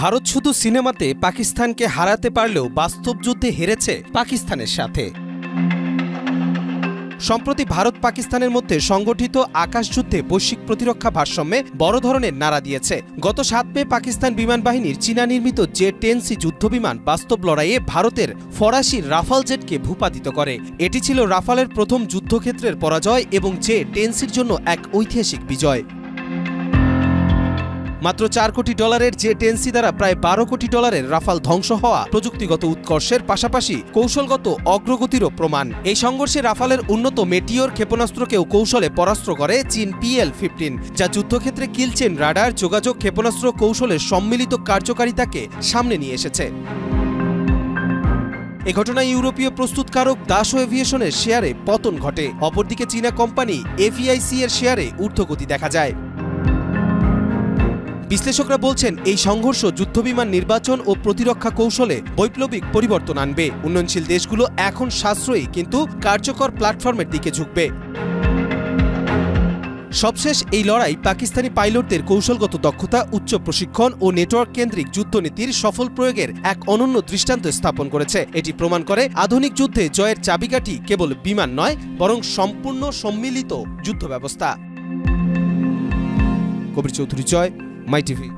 ভারত শুধু সিনেমাতে পাকিস্তানকে হারাতে পারলেও বাস্তব যুদ্ধে হেরেছে পাকিস্তানের সাথে। সম্প্রতি ভারত পাকিস্তানের মধ্যে সংগঠিত আকাশযুদ্ধে বৈশ্বিক প্রতিরক্ষা ভারসাম্যে বড় ধরনের নাড়া দিয়েছে। গত 7 মে পাকিস্তান বিমান বাহিনীর চীনা নির্মিত J-10C যুদ্ধবিমান বাস্তব লড়াইয়ে ভারতের ফরাসি রাফাল জেটকে ভূপাতিত করে। এটি ছিল রাফালের প্রথম যুদ্ধক্ষেত্রের পরাজয় এবং J-10Cর জন্য এক ঐতিহাসিক বিজয়। মাত্র $4 কোটি J-10C দ্বারা প্রায় $12 কোটি রাফাল ধ্বংস হওয়া প্রযুক্তিগত উৎকর্ষের পাশাপাশি কৌশলগত অগ্রগতিরও প্রমাণ। এই সংঘর্ষে রাফালের উন্নত মেটিওর ক্ষেপণাস্ত্রকেও কৌশলে পরাস্ত করে চীন PL-15, যা যুদ্ধক্ষেত্রে কিলচেন রাডার, যোগাযোগ ক্ষেপণাস্ত্র কৌশলের সম্মিলিত কার্যকারিতাকে সামনে নিয়ে এসেছে। এ ঘটনায় ইউরোপীয় প্রস্তুতকারক দাসো এভিয়েশনের শেয়ারে পতন ঘটে। অপরদিকে চীনা কোম্পানি FEIC এর শেয়ারে ঊর্ধ্বগতি দেখা যায়। বিশ্লেষকরা বলছেন, এই সংঘর্ষ যুদ্ধবিমান নির্বাচন ও প্রতিরক্ষা কৌশলে বৈপ্লবিক পরিবর্তন আনবে। উন্নয়নশীল দেশগুলো এখন সাশ্রয়ী কিন্তু কার্যকর প্ল্যাটফর্মের দিকে ঝুঁকবে। সবশেষ এই লড়াই পাকিস্তানি পাইলটদের কৌশলগত দক্ষতা, উচ্চ প্রশিক্ষণ ও নেটওয়ার্ক কেন্দ্রিক যুদ্ধনীতির সফল প্রয়োগের এক অনন্য দৃষ্টান্ত স্থাপন করেছে। এটি প্রমাণ করে আধুনিক যুদ্ধে জয়ের চাবিকাঠি কেবল বিমান নয়, বরং সম্পূর্ণ সম্মিলিত যুদ্ধ ব্যবস্থা। কবির চৌধুরী, জয়, মাই টিভি।